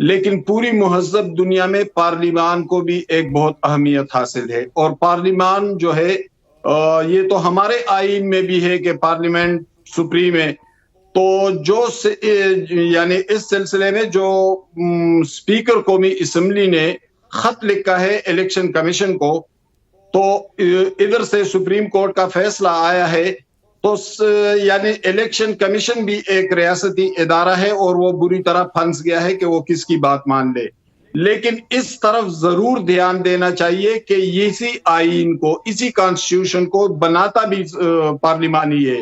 لیکن پوری مہذب دنیا میں پارلیمان کو بھی ایک بہت اہمیت حاصل ہے، اور پارلیمان جو ہے یہ تو ہمارے آئین میں بھی ہے کہ پارلیمنٹ سپریم ہے. تو جو یعنی اس سلسلے میں جو اسپیکر قومی اسمبلی نے خط لکھا ہے الیکشن کمیشن کو، تو ادھر سے سپریم کورٹ کا فیصلہ آیا ہے. تو یعنی الیکشن کمیشن بھی ایک ریاستی ادارہ ہے اور وہ بری طرح پھنس گیا ہے کہ وہ کس کی بات مان لے. لیکن اس طرف ضرور دھیان دینا چاہیے کہ اسی آئین کو، اسی کانسٹیٹیوشن کو بناتا بھی پارلیمانی ہے،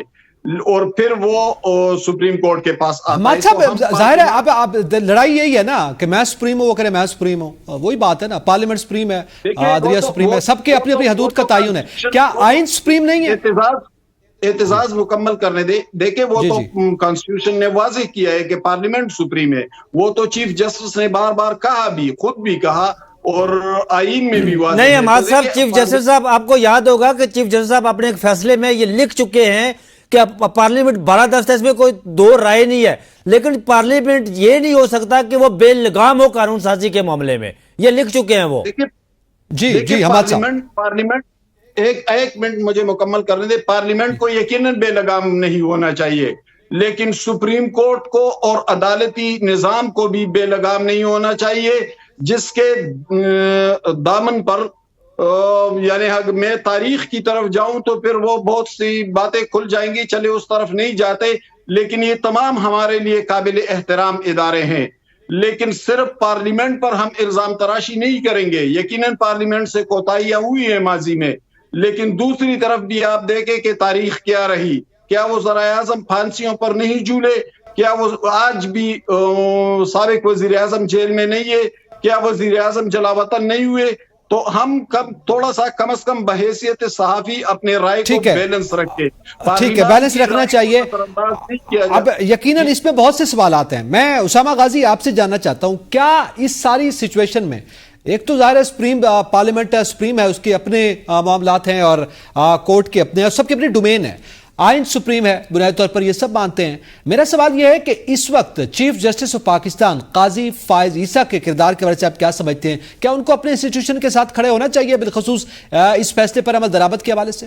اور پھر وہ سپریم کورٹ کے پاس آتا ہے. صاحب ظاہر ہے اب لڑائی یہی ہے نا کہ میں سپریم ہوں، وہ کہے میں سپریم ہوں. وہی بات ہے نا، پارلیمنٹ سپریم ہے، عدلیہ سپریم ہے، سب کے اپنی اپنی حدود کا تعین ہے. کیا آئین سپریم نہیں ہے؟ اعتزاز مکمل کرنے دے. دیکھیں وہ تو کانسٹیٹیوشن نے واضح کیا ہے کہ پارلیمنٹ سپریم ہے. وہ تو چیف جسٹس نے بار بار کہا بھی، خود بھی کہا، اور آئین میں بھی واضح نہیں حماد صاحب، چیف جسٹس صاحب آپ کو یاد ہوگا کہ چیف جسٹس صاحب اپنے ایک فیصلے میں یہ لکھ چکے ہیں کہ پارلیمنٹ 12 اس میں کوئی دو رائے نہیں ہے، لیکن پارلیمنٹ یہ نہیں ہو سکتا کہ وہ بے لگام ہو قانون سازی کے معاملے میں. یہ لکھ چکے ہیں وہ. جی حماد صاحب، پارلیمنٹ ایک منٹ مجھے مکمل کرنے دے. پارلیمنٹ کو یقیناً بے لگام نہیں ہونا چاہیے، لیکن سپریم کورٹ کو اور عدالتی نظام کو بھی بے لگام نہیں ہونا چاہیے، جس کے دامن پر یعنی میں تاریخ کی طرف جاؤں تو پھر وہ بہت سی باتیں کھل جائیں گی. چلے اس طرف نہیں جاتے، لیکن یہ تمام ہمارے لیے قابل احترام ادارے ہیں. لیکن صرف پارلیمنٹ پر ہم الزام تراشی نہیں کریں گے. یقیناً پارلیمنٹ سے کوتاہیاں ہوئی ہیں ماضی میں، لیکن دوسری طرف بھی آپ دیکھیں کہ تاریخ کیا رہی. کیا وہ وزراء اعظم پھانسیوں پر نہیں جھولے؟ کیا وہ آج بھی سابق وزیر اعظم جیل میں نہیں ہے؟ کیا وزیر اعظم جلا وطن نہیں ہوئے؟ تو ہم تھوڑا سا کم از کم بحیثیت صحافی اپنے رائے کو بیلنس رکھے. ٹھیک ہے، بیلنس رکھنا چاہیے. اب یقیناً اس میں بہت سے سوالات ہیں. میں اسامہ غازی آپ سے جاننا چاہتا ہوں، کیا اس ساری سچویشن میں ایک تو ظاہر ہے سپریم پارلیمنٹ سپریم ہے، اس کے اپنے معاملات ہیں اور کورٹ کے اپنے، سب کے اپنی ڈومین ہے. آئین سپریم ہے بنیادی طور پر، یہ سب مانتے ہیں. میرا سوال یہ ہے کہ اس وقت چیف جسٹس آف پاکستان قاضی فائز عیسیٰ کے کردار کے وجہ سے آپ کیا سمجھتے ہیں؟ کیا ان کو اپنے انسٹیٹیوشن کے ساتھ کھڑے ہونا چاہیے بالخصوص اس فیصلے پر عمل درآمد کے حوالے سے؟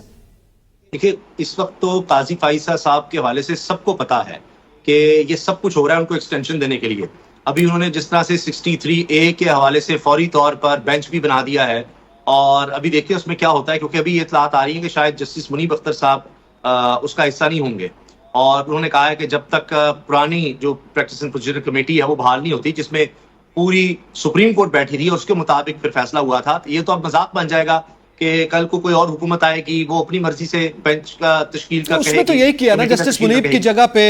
دیکھیے، اس وقت تو قاضی فائز صاحب کے حوالے سے سب کو پتا ہے کہ یہ سب کچھ ہو رہا ہے ان کو ایکسٹینشن دینے کے لیے. ابھی انہوں نے جس طرح سے 63A کے حوالے سے فوری طور پر بینچ بھی بنا دیا ہے، اور ابھی دیکھتے ہیں اس میں کیا ہوتا ہے، کیونکہ ابھی یہ اطلاعات آ رہی ہیں کہ شاید جسٹس منیب اختر صاحب اس کا حصہ نہیں ہوں گے. اور انہوں نے کہا ہے کہ جب تک پرانی جو پریکٹس اینڈ پروسیجر کمیٹی ہے وہ بحال نہیں ہوتی، جس میں پوری سپریم کورٹ بیٹھی تھی اور اس کے مطابق پھر فیصلہ ہوا تھا، یہ تو اب مذاق بن جائے گا کہ کل کو کوئی اور حکومت آئے گی، وہ اپنی مرضی سے بینچ کا تشکیل کا اس میں تو یہی کیا نا، جسٹس منیب کی جگہ پہ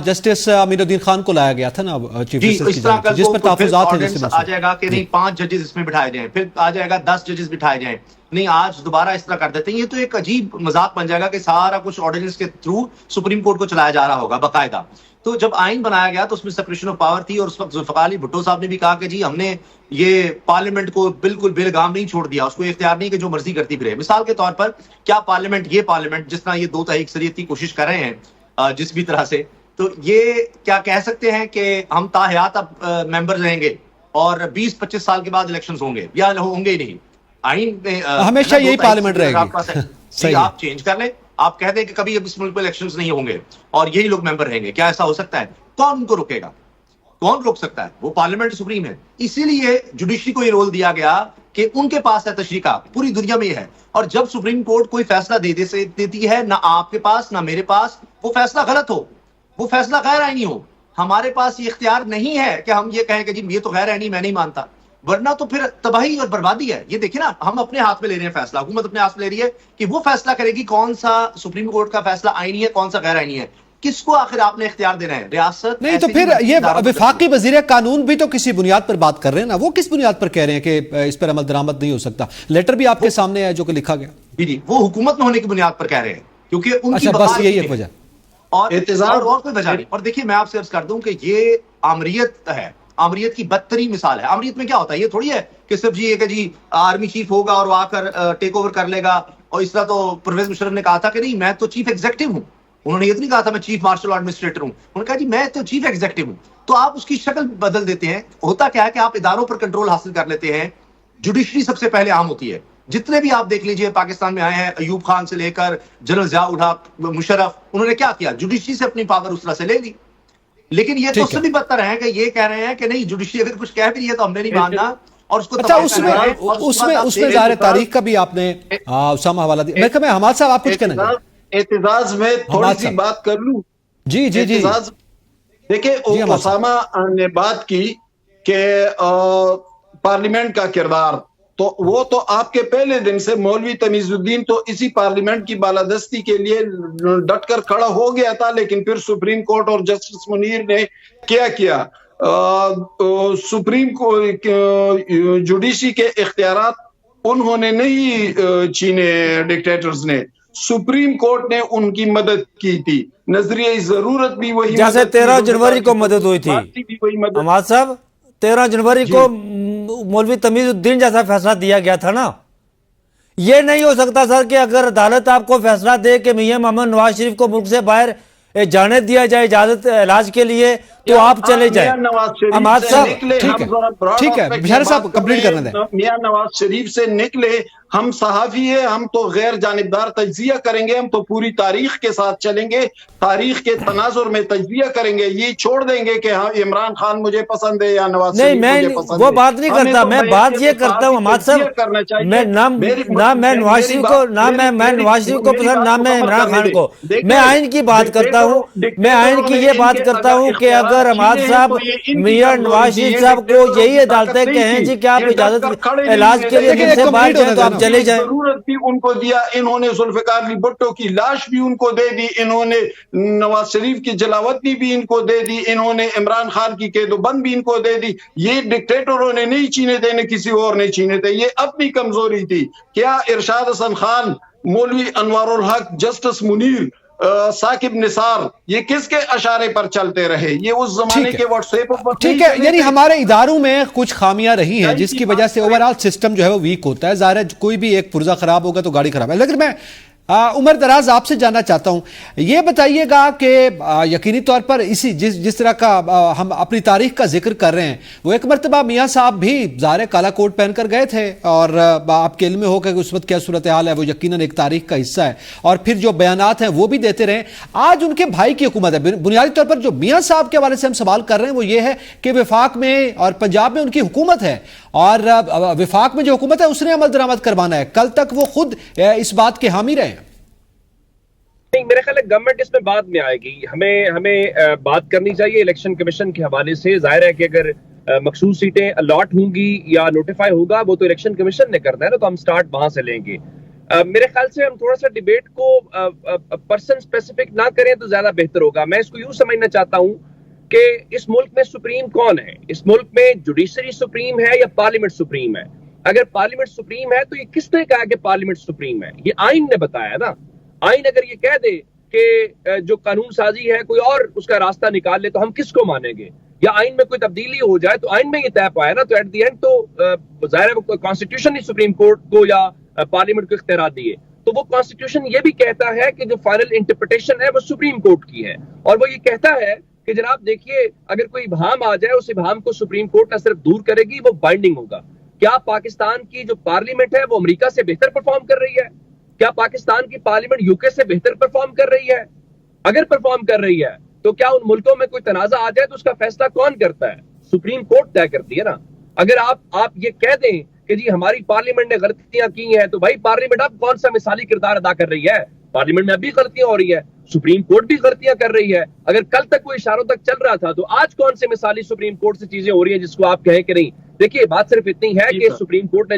جسٹس امین الدین خان کو لایا گیا تھا نا چیف جسٹس کی جگہ، جس پر تحفظات ہیں. آ جائے گا کہ نہیں 5 ججز اس میں بٹھائے جائیں، پھر آ جائے گا 10 ججز بٹھائے جائیں، نہیں آج دوبارہ اس طرح کر دیتے ہیں. یہ تو ایک عجیب مذاق بن جائے گا کہ سارا کچھ آرڈیننس کے تھرو سپریم کورٹ کو چلایا جا رہا ہوگا باقاعدہ. تو جب آئین بنایا گیا تو اس میں سپریشن آف پاور تھی، اور اس وقت ذوالفقار علی بھٹو صاحب نے بھی کہا کہ جی ہم نے یہ پارلیمنٹ کو بالکل بے لگام نہیں چھوڑ دیا، اس کو اختیار نہیں کہ جو مرضی کرتی پھرے. مثال کے طور پر کیا یہ پارلیمنٹ جس طرح یہ 2 تحریک اکثریت کی کوشش کر رہے ہیں جس بھی طرح سے، تو یہ کیا کہہ سکتے ہیں کہ ہم تاحیات اب ممبر رہیں گے اور 20-25 سال کے بعد الیکشنز ہوں گے، یا ہوں گے ہی نہیں؟ آئین میں ہمیشہ یہی پارلیمنٹ رہے گی. آپ چینج کر لیں، آپ کہہ دیں کہ کبھی اب اس ملک میں الیکشنز نہیں ہوں گے اور یہی لوگ ممبر رہیں گے. کیا ایسا ہو سکتا ہے؟ کون ان کو روکے گا؟ کون روک سکتا ہے؟ وہ پارلیمنٹ سپریم ہے. اسی لیے جوڈیشری کو یہ رول دیا گیا کہ ان کے پاس ہے تشریح کا، پوری دنیا میں یہ ہے. اور جب سپریم کورٹ کوئی فیصلہ دیتی ہے، نہ آپ کے پاس نہ میرے پاس وہ فیصلہ غلط ہو، وہ فیصلہ غیر آئینی ہو، ہمارے پاس یہ اختیار نہیں ہے کہ ہم یہ کہیں کہ جی یہ تو غیر آئینی، میں نہیں مانتا، ورنہ تو پھر تباہی اور بربادی ہے. یہ دیکھیں نا، ہم اپنے ہاتھ میں لے رہے ہیں فیصلہ، حکومت اپنے ہاتھ میں لے رہی ہے کہ وہ فیصلہ کرے گی کون سا سپریم کورٹ کا فیصلہ آئینی ہے، کون سا غیر آئینی ہے. کس کو آخر آپ نے اختیار دینا ہے؟ ریاست نہیں تو پھر یہ وفاقی وزیر قانون بھی تو کسی بنیاد پر بات کر رہے ہیں نا، وہ کس بنیاد پر کہہ رہے ہیں کہ اس پر عمل درآمد نہیں ہو سکتا؟ لیٹر بھی آپ کے سامنے ہے جو کہ لکھا گیا. جی وہ حکومت میں ہونے کی بنیاد پر کہہ رہے ہیں، کیونکہ ان کی بس یہی ایک وجہ اور کوئی وجہ نہیں. اور دیکھیے میں آپ سے عرض کر دوں کہ یہ آمریت ہے، آمریت کی بدترین مثال ہے. آمریت میں کیا ہوتا ہے؟ یہ تھوڑی ہے کہ صرف جی کہ جی آرمی چیف ہوگا اور وہ آ کر ٹیک اوور کر لے گا. اور اس طرح تو پرویز مشرف نے کہا تھا کہ نہیں میں تو چیف ایگزیکٹو ہوں، انہوں نے یہ تو نہیں کہا تھا میں چیف مارشل ایڈمنسٹریٹر ہوں, انہوں نے کہا جی میں تو چیف ایگزیکٹو ہوں. تو آپ اس کی شکل بدل دیتے ہیں. ہوتا کیا ہے کہ آپ اداروں پر کنٹرول حاصل کر لیتے ہیں. جوڈیشری سب سے پہلے عام ہوتی ہے. جتنے بھی آپ دیکھ لیجئے پاکستان میں آئے ہیں, ایوب خان سے لے کر جنرل ضیاء الحق, مشرف, انہوں نے کیا کیا, جوڈیشری سے اپنی پاور اس طرح سے لے لی. لیکن یہ تو اس سے بھی بدتر ہے کہ یہ کہہ رہے ہیں کہ نہیں جوڈیشری اگر کچھ کہہ بھی رہی ہے تو ہم نے نہیں ماننا, اور اس کو اچھا اس میں ظاہر تاریخ کا بھی آپ نے اسامہ حوالہ دیا. میں حماد صاحب آپ کچھ کہنا چاہیں؟ اعتزاز میں تھوڑی سی بات کر لوں. جی جی جی دیکھیں اسامہ نے بات کی کہ پارلیمنٹ کا کردار, تو وہ تو آپ کے پہلے دن سے مولوی تمیز الدین تو اسی پارلیمنٹ کی بالادستی کے لیے ڈٹ کر کھڑا ہو گیا تھا. لیکن پھر سپریم کورٹ اور جسٹس منیر نے کیا سپریم جوڈیشری کے اختیارات انہوں نے نہیں چھینے ڈکٹیٹرز نے, سپریم کورٹ نے ان کی مدد کی تھی. نظریہ ضرورت بھی وہی, جیسے 13 جنوری کو مدد ہوئی تھی حماد صاحب, 13 جنوری کو مولوی تمیز الدین جیسا فیصلہ دیا گیا تھا نا. یہ نہیں ہو سکتا سر کہ اگر عدالت آپ کو فیصلہ دے کہ میاں محمد نواز شریف کو ملک سے باہر جانے دیا جائے اجازت علاج کے لیے تو آپ چلے جائیں. حماد صاحب ٹھیک ہے بشارت صاحب کمپلیٹ کرنے دیں. میاں نواز شریف سے نکلے, ہم صحافی ہیں, ہم تو غیر جانبدار تجزیہ کریں گے, ہم تو پوری تاریخ کے ساتھ چلیں گے, تاریخ کے تناظر میں تجزیہ کریں گے. یہ چھوڑ دیں گے کہ ہاں عمران خان مجھے پسند ہے یا نواز شریف مجھے پسند ہے, وہ بات نہیں کرتا. میں بات یہ کرتا ہوں حماد صاحب, میں میں نواز شریف کو پسند, نہ میں عمران خان کو. میں آئین کی بات کرتا ہوں, میں آئین کی یہ بات کرتا ہوں کہ اگر حماد صاحب میاں نواز شریف صاحب کو یہی عدالتیں کہیں جی کہ آپ اجازت علاج کے لیے ملک سے باہر جائیں تو آپ چلے جائیں. ضرورت بھی ان کو دیا, انہوں نے ذوالفقار علی بھٹو کی لاش بھی ان کو دے دی, انہوں نے نواز شریف کی جلاوطنی بھی ان کو دے دی, انہوں نے عمران خان کی قید و بند بھی ان کو دے دی. یہ ڈکٹیٹروں نے نہیں چھینے تھے, نہ کسی اور نے چھینے تھے, یہ اپنی کمزوری تھی. کیا ارشاد حسن خان, مولوی انوار الحق, جسٹس منیر, ثاقب نثار, یہ کس کے اشارے پر چلتے رہے؟ یہ اس زمانے کے واٹس ایپ پر. ٹھیک ہے, یعنی ہمارے اداروں میں کچھ خامیاں رہی ہیں جس کی وجہ سے اوورآل سسٹم جو ہے وہ ویک ہوتا ہے. ظاہر ہے کوئی بھی ایک پرزہ خراب ہوگا تو گاڑی خراب ہے. لیکن میں عمر دراز آپ سے جاننا چاہتا ہوں, یہ بتائیے گا کہ یقینی طور پر اسی جس طرح کا ہم اپنی تاریخ کا ذکر کر رہے ہیں, وہ ایک مرتبہ میاں صاحب بھی ظاہر کالا کوٹ پہن کر گئے تھے, اور آپ کے علم میں ہو کہ اس وقت کیا صورتحال ہے, وہ یقیناً ایک تاریخ کا حصہ ہے, اور پھر جو بیانات ہیں وہ بھی دیتے رہے. آج ان کے بھائی کی حکومت ہے. بنیادی طور پر جو میاں صاحب کے حوالے سے ہم سوال کر رہے ہیں وہ یہ ہے کہ وفاق میں اور پنجاب میں ان کی حکومت ہے, اور وفاق میں جو حکومت ہے اس نے عمل درآمد کروانا ہے. کل تک وہ خود اس بات کے حامی رہے ہیں. نہیں, میرے خیال ہے گورنمنٹ اس میں بعد میں آئے گی. ہمیں بات کرنی چاہیے الیکشن کمیشن کے حوالے سے. ظاہر ہے کہ اگر مخصوص سیٹیں الاٹ ہوں گی یا نوٹیفائی ہوگا وہ تو الیکشن کمیشن نے کرنا ہے نا, تو ہم سٹارٹ وہاں سے لیں گے. میرے خیال سے ہم تھوڑا سا ڈیبیٹ کو پرسن اسپیسیفک نہ کریں تو زیادہ بہتر ہوگا. میں اس کو یوں سمجھنا چاہتا ہوں کہ اس ملک میں سپریم کون ہے؟ اس ملک میں جوڈیشری سپریم ہے یا پارلیمنٹ سپریم ہے؟ اگر پارلیمنٹ سپریم ہے تو یہ کس نے کہا کہ پارلیمنٹ سپریم ہے؟ یہ آئین نے بتایا نا. آئین اگر یہ کہہ دے کہ جو قانون سازی ہے کوئی اور اس کا راستہ نکال لے تو ہم کس کو مانیں گے؟ یا آئین میں کوئی تبدیلی ہو جائے تو آئین میں یہ طے پایا نا, تو ایٹ دی اینڈ تو ظاہر ہے کانسٹیٹیوشن ہی سپریم کورٹ کو یا پارلیمنٹ کو اختیارات دیے. تو وہ کانسٹیٹیوشن یہ بھی کہتا ہے کہ جو فائنل انٹرپریٹیشن ہے وہ سپریم کورٹ کی ہے, اور وہ یہ کہتا ہے کہ جناب دیکھیے اگر کوئی ابہام آ جائے اس ابہام کو سپریم کورٹ نہ صرف دور کرے گی, وہ بائنڈنگ ہوگا. کیا پاکستان کی جو پارلیمنٹ ہے وہ امریکہ سے بہتر پرفارم کر رہی ہے؟ کیا پاکستان کی پارلیمنٹ یو کے سے بہتر پرفارم کر رہی ہے؟ اگر پرفارم کر رہی ہے تو کیا ان ملکوں میں کوئی تنازع آ جائے تو اس کا فیصلہ کون کرتا ہے؟ سپریم کورٹ طے کرتی ہے نا. اگر آپ یہ کہہ دیں کہ جی ہماری پارلیمنٹ نے غلطیاں کی ہیں تو بھائی پارلیمنٹ اب کون سا مثالی کردار ادا کر رہی ہے؟ پارلیمنٹ میں اب بھی غلطیاں ہو رہی ہے, سپریم کورٹ بھی غلطیاں کر رہی ہے. اگر کل تک کوئی اشاروں تک چل رہا تھا تو آج کون سے مثالی سپریم کورٹ سے چیزیں ہو رہی ہیں جس کو آپ کہیں کہ نہیں؟ دیکھیے بات صرف اتنی ہے کہ سپریم کورٹ نے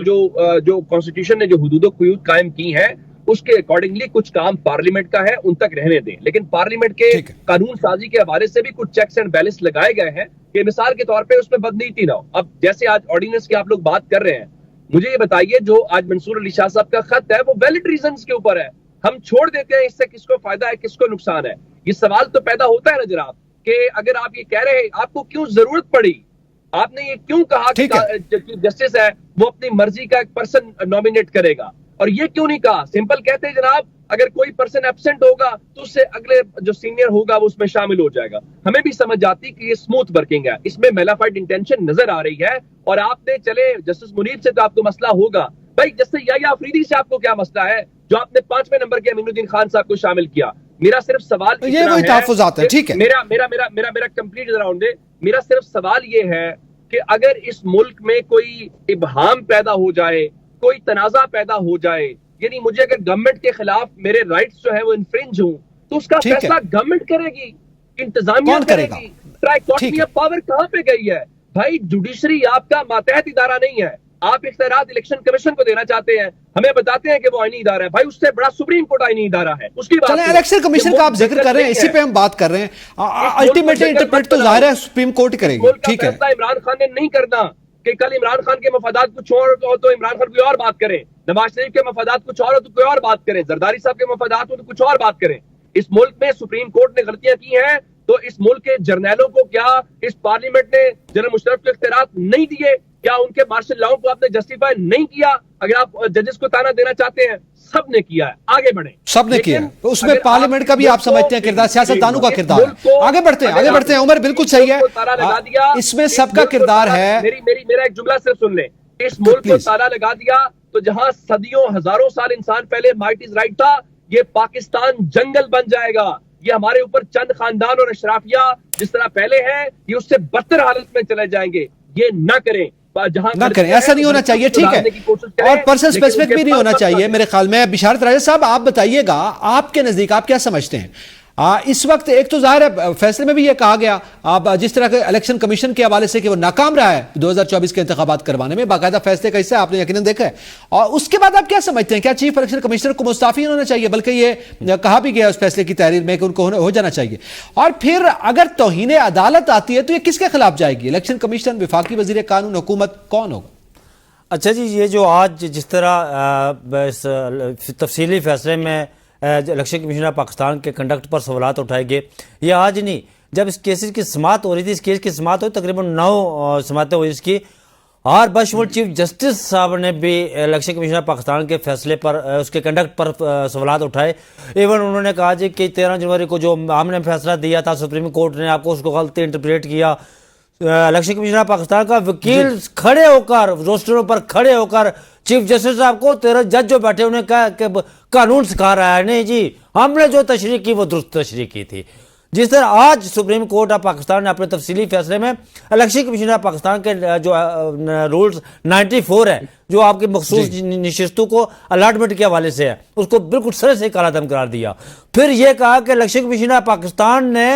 جو کانسٹیٹیوشن نے جو حدود و قیود قائم کی ہیں اس کے اکارڈنگلی کچھ کام پارلیمنٹ کا ہے, ان تک رہنے دیں. لیکن پارلیمنٹ کے قانون سازی کے حوالے سے بھی کچھ چیکس اینڈ بیلنس لگائے گئے ہیں کہ مثال کے طور پہ اس میں بدنیتی نہ ہو. اب جیسے آج آرڈیننس کی آپ لوگ بات کر رہے ہیں, مجھے یہ بتائیے جو آج منصور علی شاہ صاحب کا خط ہے وہ ویلڈ ریزنز کے اوپر ہے. ہم چھوڑ دیتے ہیں اس سے کس کو فائدہ ہے کس کو نقصان ہے. یہ سوال تو پیدا ہوتا ہے نا جناب کہ اگر آپ یہ کہہ رہے ہیں آپ کو کیوں ضرورت پڑی, آپ نے یہ کیوں کہا کہ جسٹس ہے وہ اپنی مرضی کا ایک پرسن نومینیٹ کرے گا؟ اور یہ کیوں نہیں کہا؟ سمپل کہتے ہیں جناب اگر کوئی پرسن ایبسنٹ ہوگا تو اس سے اگلے جو سینئر ہوگا وہ اس میں شامل ہو جائے گا. ہمیں بھی سمجھ آتی کہ یہ سموتھ ورکنگ ہے, اس میں میلافائڈ انٹینشن نظر آ رہی ہے. اور آپ نے چلے جسٹس منیر سے تو آپ کو مسئلہ ہوگا, بھائی جسٹس یحییٰ آفریدی سے آپ کو کیا مسئلہ ہے جو آپ نے 5ویں نمبر کے امین الدین خان صاحب کو شامل کیا؟ میرا صرف سوال یہ وہی تحفظات ہیں, ٹھیک ہے, میرا کمپلیٹ راؤنڈ دے. میرا صرف سوال یہ ہے کہ اگر اس ملک میں کوئی ابہام پیدا ہو جائے, کوئی تنازع پیدا ہو جائے, یعنی مجھے اگر گورنمنٹ کے خلاف میرے رائٹس جو ہے وہ انفرنج ہوں تو اس کا فیصلہ گورنمنٹ کرے گی, انتظامیہ کرے گی. ٹرائیکاٹمی آف پاور کہاں پہ گئی ہے بھائی؟ جوڈیشری آپ کا ماتحت ادارہ نہیں ہے. آپ اختیارات الیکشن کمیشن کو دینا چاہتے ہیں, ہمیں بتاتے ہیں کہ وہ آئینی ادارہ ہے. بھائی اس سے بڑا سپریم کورٹ آئینی ادارہ ہے. اس کی بات چلیں الیکشن کمیشن کا آپ ذکر کر رہے ہیں, اسی پہ ہم بات کر رہے ہیں. الٹیمیٹلی انٹرپریٹ تو ظاہر ہے سپریم کورٹ کرے گی, ٹھیک ہے. عمران خان نے نہیں کرنا کہ کل عمران خان کے مفادات کچھ اور ہو تو عمران خان کوئی اور بات کریں, نواز شریف کے مفادات کچھ اور ہو تو کوئی اور بات کریں, زرداری صاحب کے مفادات ہو تو کچھ اور بات کریں. اس ملک میں سپریم کورٹ نے غلطیاں کی ہیں تو اس ملک کے جرنیلوں کو کیا اس پارلیمنٹ نے جنرل مشرف کو اختیارات نہیں دیے؟ کیا ان کے مارشل لاؤ کو آپ نے جسٹیفائی نہیں کیا؟ اگر آپ ججز کو تانا دینا چاہتے ہیں, سب نے کیا ہے, آگے بڑھیں. سب نے کیا ہے, اس میں پارلیمنٹ کا بھی آپ سمجھتے ہیں کردار, سیاستدانوں کا کردار ہے. آگے بڑھتے ہیں عمر, بالکل صحیح ہے, اس میں سب کا کردار ہے. میرا ایک جملہ صرف سن لیں. اس ملک کو تالا لگا دیا تو جہاں صدیوں ہزاروں سال انسان پہلے مائٹ از رائٹ تھا, یہ پاکستان جنگل بن جائے گا. یہ ہمارے اوپر چند خاندان اور اشرافیہ جس طرح پہلے ہیں یہ اس سے بدتر حالت میں چلے جائیں گے. یہ نہ کریں, نہ کریں, ایسا نہیں ہونا چاہیے, ٹھیک ہے, اور پرسن اسپیسیفک بھی نہیں ہونا چاہیے میرے خیال میں. بشارت راجہ صاحب آپ بتائیے گا, آپ کے نزدیک آپ کیا سمجھتے ہیں اس وقت؟ ایک تو ظاہر ہے فیصلے میں بھی یہ کہا گیا آپ جس طرح کے الیکشن کمیشن کے حوالے سے کہ وہ ناکام رہا ہے 2024 کے انتخابات کروانے میں, باقاعدہ فیصلے کا حصہ آپ نے یقیناً دیکھا ہے. اور اس کے بعد آپ کیا سمجھتے ہیں, کیا چیف الیکشن کمشنر کو مستعفی ہونا چاہیے؟ بلکہ یہ کہا بھی گیا اس فیصلے کی تحریر میں کہ ان کو ہو جانا چاہیے. اور پھر اگر توہین عدالت آتی ہے تو یہ کس کے خلاف جائے گی؟ الیکشن کمیشن, وفاقی وزیر قانون, حکومت, کون ہوگا؟ اچھا جی, یہ جو آج جس طرح اس تفصیلی فیصلے میں الیکشن کمیشن آف پاکستان کے کنڈکٹ پر سوالات اٹھائے گئے, یہ آج نہیں, جب اس کیسز کی سماعت ہو رہی تھی, اس کیس کی سماعت ہوئی تقریباً 9 سماعتیں ہوئی اس کی, اور بشمول چیف جسٹس صاحب نے بھی الیکشن کمیشن آف پاکستان کے فیصلے پر, اس کے کنڈکٹ پر سوالات اٹھائے. ایون انہوں نے کہا جی کہ 13 جنوری کو جو ہم نے فیصلہ دیا تھا سپریم کورٹ نے, آپ کو اس کو غلط انٹرپریٹ کیا. الیکشن کمیشن آف پاکستان کا وکیل کھڑے ہو کر, روسٹروں پر کھڑے ہو کر چیف جسٹس صاحب کو 13 جج جو بیٹھے انہیں کہا کہ قانون سکھا رہا ہے. نہیں جی, ہم نے جو تشریح کی وہ درست تشریح کی تھی. جس طرح آج سپریم کورٹ آف پاکستان نے اپنے تفصیلی فیصلے میں الیکشن کمیشن آف پاکستان کے جو رولز 94 ہے جو آپ کی مخصوص نشستوں کو الاٹمنٹ کے حوالے سے ہے, اس کو بالکل سرے سے کالا دم قرار دیا. پھر یہ کہا کہ الیکشن کمیشن آف پاکستان نے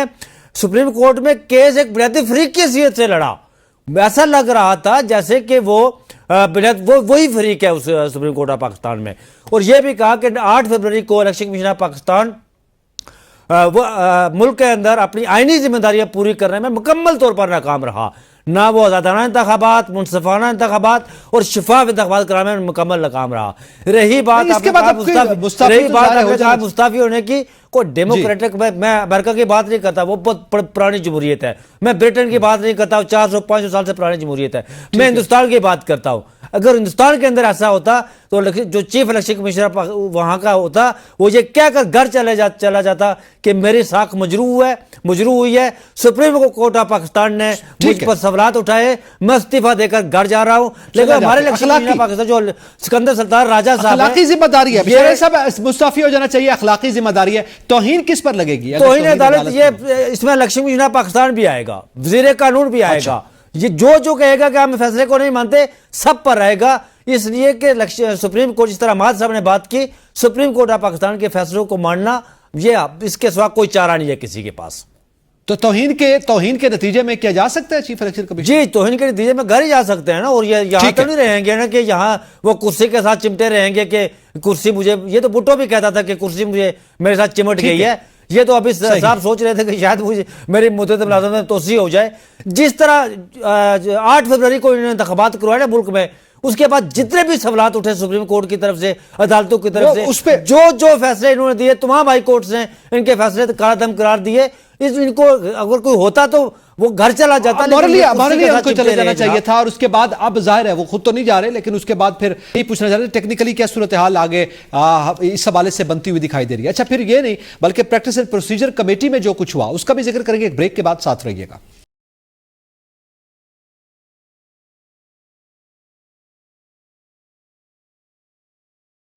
سپریم کورٹ میں کیس ایک بنیادی فریق کی حیثیت سے لڑا. ایسا لگ رہا تھا جیسے کہ وہ وہی فریق ہے اس سپریم کورٹ آف پاکستان میں. اور یہ بھی کہا کہ 8 فروری کو الیکشن کمیشن آف پاکستان وہ ملک کے اندر اپنی آئینی ذمہ داریاں پوری کرنے میں مکمل طور پر ناکام رہا. نہ وہ آزادانہ انتخابات, منصفانہ انتخابات اور شفاف انتخابات کرانے میں مکمل ناکام رہا. رہی بات مستعفی ہونے کی, کوئی ڈیموکریٹک, میں امریکہ کی بات نہیں کرتا, وہ بہت پرانی جمہوریت ہے. میں برٹن کی بات نہیں کرتا, 400-500 سال سے پرانی جمہوریت ہے. میں ہندوستان کی بات کرتا ہوں. اگر ہندوستان کے اندر ایسا ہوتا تو جو چیف الیکشن کمیشنر وہاں کا ہوتا وہ یہ کہہ کر گھر چلا جاتا کہ میری ساکھ مجروح ہوئی ہے, سپریم کورٹ آف پاکستان نے مجھ پر سوالات اٹھائے, میں استعفیٰ دے کر گھر جا رہا ہوں. لیکن ہمارے الیکشن کمیشن پاکستان جو سکندر سلطان راجہ صاحب, اخلاقی ذمہ داری ہے, بشارت صاحب مستعفی ہو جانا چاہیے, اخلاقی ذمہ داری ہے. توہین کس پر لگے گی؟ توہین عدالت, یہ اس میں الیکشن کمیشن آف پاکستان بھی آئے گا, وزیر قانون بھی آئے گا. یہ جو کہے گا کہ ہم فیصلے کو نہیں مانتے سب پر رہے گا. اس لیے کہ سپریم کورٹ, جس طرح مہاد صاحب نے بات کی, سپریم کورٹ آف پاکستان کے فیصلوں کو ماننا, یہ اس کے سوا کوئی چارہ نہیں ہے کسی کے پاس. تو توہین کے نتیجے میں کیا جا سکتا ہے چیف الیکشن کمیشن؟ جی, توہین کے نتیجے میں گھر ہی جا سکتے ہیں نا. اور یہاں تو نہیں رہیں گے نا کہ یہاں وہ کرسی کے ساتھ چمٹے رہیں گے کہ کرسی مجھے, یہ تو بھٹو بھی کہتا تھا کہ کرسی مجھے میرے ساتھ چمٹ گئی ہے. یہ تو ابھی صاحب سوچ رہے تھے کہ شاید مجھے میری مدت ملازمت میں توسیع ہو جائے. جس طرح 8 فروری کو انہوں نے انتخابات کروائے نا ملک میں, اس کے بعد جتنے بھی سوالات اٹھے سپریم کورٹ کی طرف سے، عدالتوں کی طرف سے، اس پہ جو فیصلے انہوں نے دیے، تمام ہائی کورٹس نے ان کے فیصلے کالا دم قرار دیے. ان کو اگر کوئی ہوتا تو وہ گھر چلا جاتا، ہمارے لیے ان کو چلے جانا چاہیے تھا. اور اس کے بعد اب ظاہر ہے وہ خود تو نہیں جا رہے، لیکن اس کے بعد پھر یہ پوچھنا چاہ رہے ٹیکنیکلی کیا صورتحال آگے اس حوالے سے بنتی ہوئی دکھائی دے رہی ہے. اچھا، پھر یہ نہیں بلکہ پریکٹس اینڈ پروسیجر کمیٹی میں جو کچھ ہوا اس کا بھی ذکر کریں گے. ایک بریک کے بعد ساتھ رہیے گا.